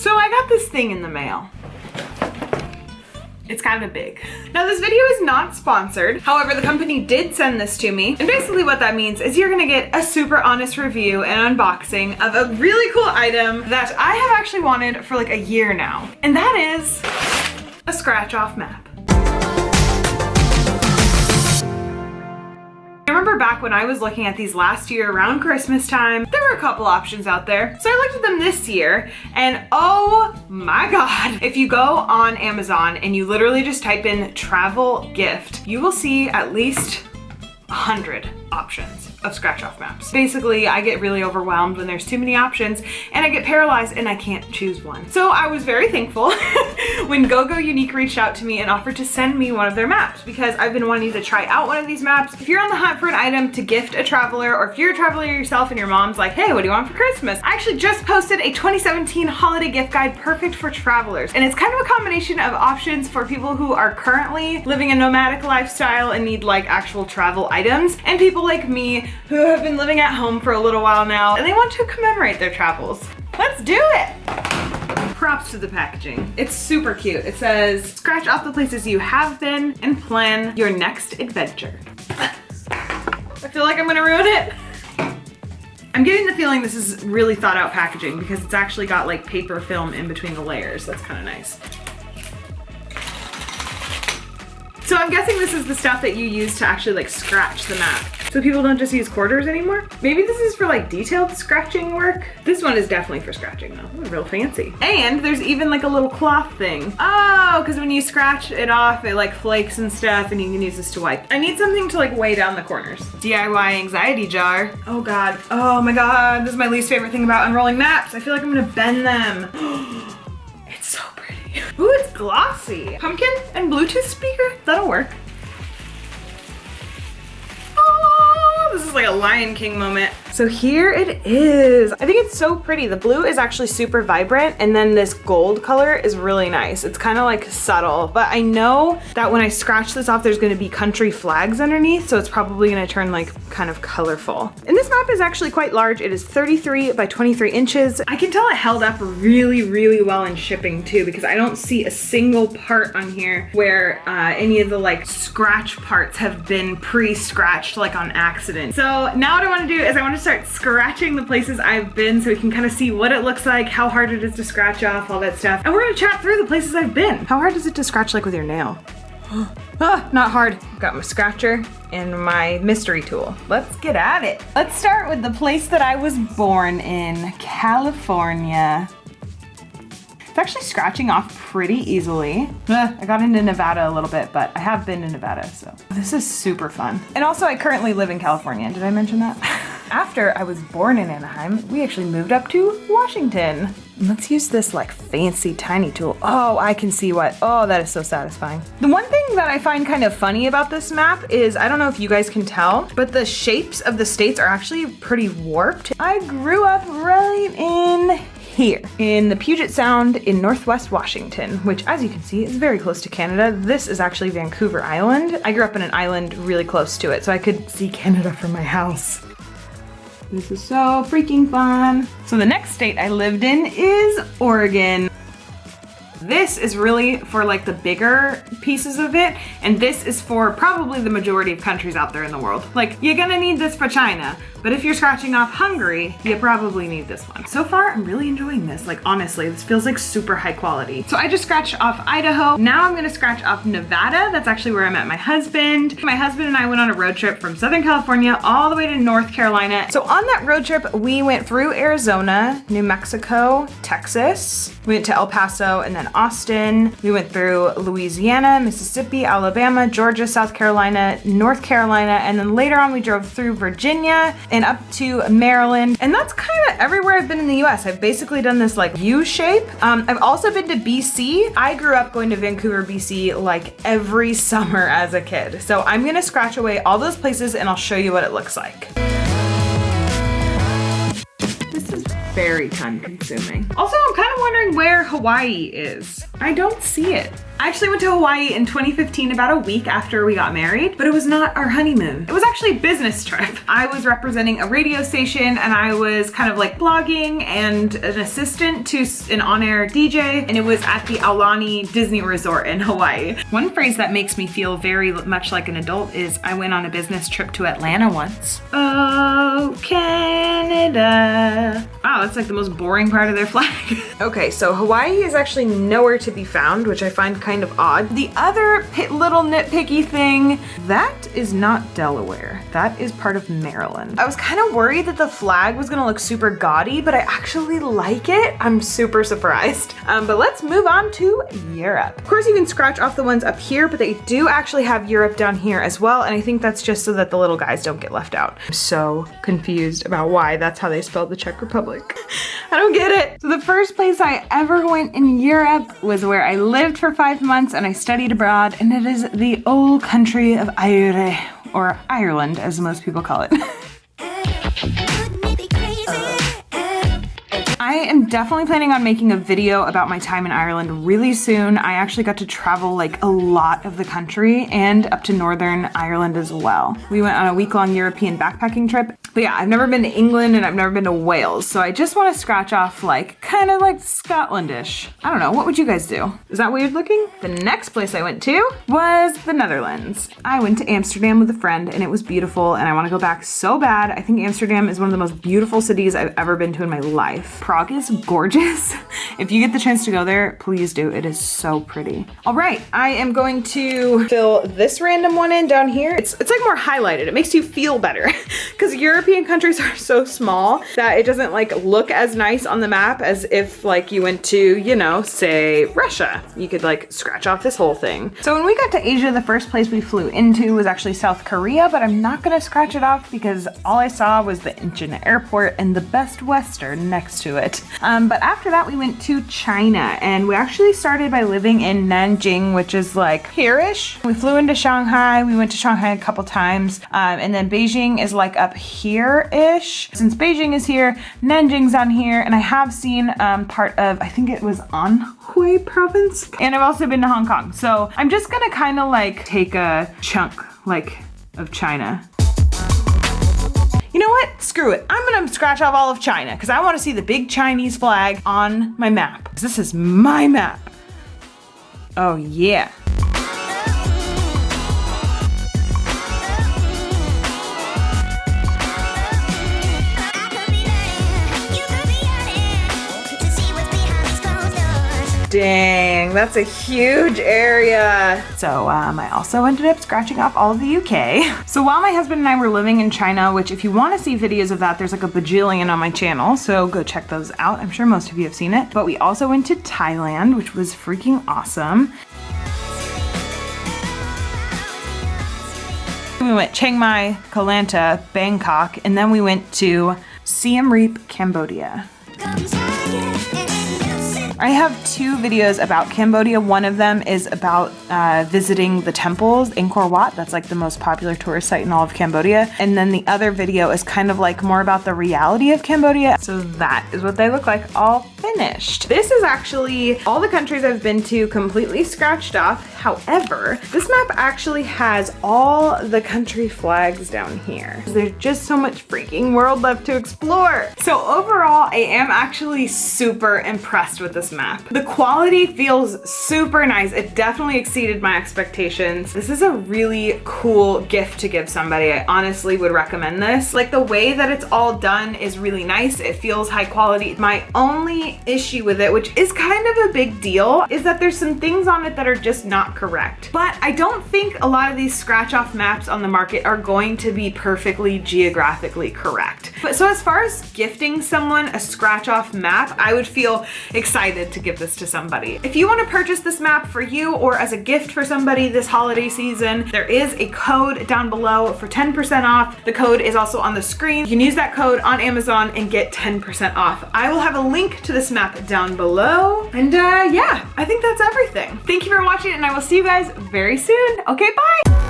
So I got this thing in the mail. It's kind of big. Now this video is not sponsored. However, the company did send this to me. And basically what that means is you're gonna get a super honest review and unboxing of a really cool item that I have actually wanted for like a year now. And that is a scratch off map. I remember back when I was looking at these last year around Christmas time, there were a couple options out there. So I looked at them this year and oh my God, if you go on Amazon and you literally just type in travel gift, you will see at least 100 options of scratch off maps. Basically, I get really overwhelmed when there's too many options and I get paralyzed and I can't choose one. So I was very thankful when GoGo Unique reached out to me and offered to send me one of their maps because I've been wanting to try out one of these maps. If you're on the hunt for an item to gift a traveler, or if you're a traveler yourself and your mom's like, hey, what do you want for Christmas? I actually just posted a 2017 holiday gift guide perfect for travelers. And it's kind of a combination of options for people who are currently living a nomadic lifestyle and need like actual travel items, and people like me who have been living at home for a little while now and they want to commemorate their travels. Let's do it! Props to the packaging. It's super cute. It says, scratch off the places you have been and plan your next adventure. I feel like I'm gonna ruin it. I'm getting the feeling this is really thought out packaging because it's actually got like paper film in between the layers. That's kind of nice. So I'm guessing this is the stuff that you use to actually like scratch the map. So people don't just use quarters anymore? Maybe this is for like detailed scratching work? This one is definitely for scratching though. Ooh, real fancy. And there's even like a little cloth thing. Oh, because when you scratch it off, it like flakes and stuff and you can use this to wipe. I need something to like weigh down the corners. DIY anxiety jar. Oh God, oh my God. This is my least favorite thing about unrolling maps. I feel like I'm gonna bend them. It's so pretty. Ooh, it's glossy. Pumpkin and Bluetooth speaker, that'll work. This is like a Lion King moment. So here it is. I think it's so pretty. The blue is actually super vibrant and then this gold color is really nice. It's kind of like subtle, but I know that when I scratch this off, there's gonna be country flags underneath, so it's probably gonna turn like kind of colorful. And this map is actually quite large. It is 33 by 23 inches. I can tell it held up really, really well in shipping too, because I don't see a single part on here where any of the like scratch parts have been pre-scratched like on accident. So now what I wanna do is I wanna start scratching the places I've been so we can kind of see what it looks like, how hard it is to scratch off, all that stuff. And we're gonna chat through the places I've been. How hard is it to scratch like with your nail? Ah, not hard. Got my scratcher and my mystery tool. Let's get at it. Let's start with the place that I was born in, California. It's actually scratching off pretty easily. I got into Nevada a little bit, but I have been to Nevada, so. This is super fun. And also I currently live in California. Did I mention that? After I was born in Anaheim, we actually moved up to Washington. Let's use this like fancy tiny tool. Oh, I can see what, oh, that is so satisfying. The one thing that I find kind of funny about this map is, I don't know if you guys can tell, but the shapes of the states are actually pretty warped. I grew up right in here in the Puget Sound in Northwest Washington, which as you can see is very close to Canada. This is actually Vancouver Island. I grew up in an island really close to it, so I could see Canada from my house. This is so freaking fun. So the next state I lived in is Oregon. This is really for like the bigger pieces of it, and this is for probably the majority of countries out there in the world. Like, you're gonna need this for China, but if you're scratching off Hungary, you probably need this one. So far, I'm really enjoying this. Like, honestly, this feels like super high quality. So I just scratched off Idaho. Now I'm gonna scratch off Nevada. That's actually where I met my husband. My husband and I went on a road trip from Southern California all the way to North Carolina. So on that road trip, we went through Arizona, New Mexico, Texas. We went to El Paso and then Austin. We went through Louisiana, Mississippi, Alabama, Georgia, South Carolina, North Carolina, and then later on we drove through Virginia and up to Maryland. And that's kind of everywhere I've been in the US. I've basically done this like U shape. I've also been to BC. I grew up going to Vancouver, BC like every summer as a kid. So I'm gonna scratch away all those places and I'll show you what it looks like. This is very time consuming. Also, I'm kind of wondering where Hawaii is. I don't see it. I actually went to Hawaii in 2015, about a week after we got married, but it was not our honeymoon. It was actually a business trip. I was representing a radio station and I was kind of like blogging and an assistant to an on-air DJ, and it was at the Aulani Disney Resort in Hawaii. One phrase that makes me feel very much like an adult is I went on a business trip to Atlanta once. Oh, Canada. Wow, that's like the most boring part of their flag. Okay, so Hawaii is actually nowhere to be found, which I find kind of odd. The other little nitpicky thing, that is not Delaware. That is part of Maryland. I was kind of worried that the flag was gonna look super gaudy, but I actually like it. I'm super surprised. But let's move on to Europe. Of course, you can scratch off the ones up here, but they do actually have Europe down here as well, and I think that's just so that the little guys don't get left out. I'm so confused about why that's how they spelled the Czech Republic. I don't get it. So the first place I ever went in Europe was where I lived for 5 months and I studied abroad, and it is the old country of Eire, or Ireland as most people call it. I am definitely planning on making a video about my time in Ireland really soon. I actually got to travel like a lot of the country and up to Northern Ireland as well. We went on a week-long European backpacking trip. But yeah, I've never been to England and I've never been to Wales, so I just want to scratch off like kind of like Scotlandish. I don't know, what would you guys do? Is that weird looking? The next place I went to was the Netherlands. I went to Amsterdam with a friend and it was beautiful and I want to go back so bad. I think Amsterdam is one of the most beautiful cities I've ever been to in my life. Prague is gorgeous. If you get the chance to go there, please do. It is so pretty. All right, I am going to fill this random one in down here. It's like more highlighted. It makes you feel better because European countries are so small that it doesn't like look as nice on the map as if like you went to, you know, say Russia. You could like scratch off this whole thing. So when we got to Asia, the first place we flew into was actually South Korea, but I'm not gonna scratch it off because all I saw was the Incheon airport and the Best Western next to it. But after that we went to China, and we actually started by living in Nanjing, which is like here-ish. We flew into Shanghai. We went to Shanghai a couple times, and then Beijing is like up here-ish. Since Beijing is here, Nanjing's down here, and I have seen part of, I think it was Anhui province, and I've also been to Hong Kong. So I'm just gonna kind of like take a chunk like of China. You know what? Screw it. I'm gonna scratch off all of China because I want to see the big Chinese flag on my map. This is my map. Oh yeah. Dang, that's a huge area. So I also ended up scratching off all of the UK. So while my husband and I were living in China, which if you want to see videos of that, there's like a bajillion on my channel, so go check those out. I'm sure most of you have seen it. But we also went to Thailand, which was freaking awesome. We went Chiang Mai, Koh Lanta, Bangkok, and then we went to Siem Reap, Cambodia. I have 2 videos about Cambodia. One of them is about visiting the temples, Angkor Wat. That's like the most popular tourist site in all of Cambodia. And then the other video is kind of like more about the reality of Cambodia. So that is what they look like all finished. This is actually all the countries I've been to completely scratched off. However, this map actually has all the country flags down here. There's just so much freaking world left to explore. So overall, I am actually super impressed with this map. The quality feels super nice. It definitely exceeded my expectations. This is a really cool gift to give somebody. I honestly would recommend this. Like the way that it's all done is really nice. It feels high quality. My only issue with it, which is kind of a big deal, is that there's some things on it that are just not correct. But I don't think a lot of these scratch off maps on the market are going to be perfectly geographically correct. But so as far as gifting someone a scratch off map, I would feel excited to give this to somebody. If you want to purchase this map for you or as a gift for somebody this holiday season, there is a code down below for 10% off. The code is also on the screen. You can use that code on Amazon and get 10% off. I will have a link to this map down below. And yeah, I think that's everything. Thank you for watching and I will see you guys very soon. Okay, bye.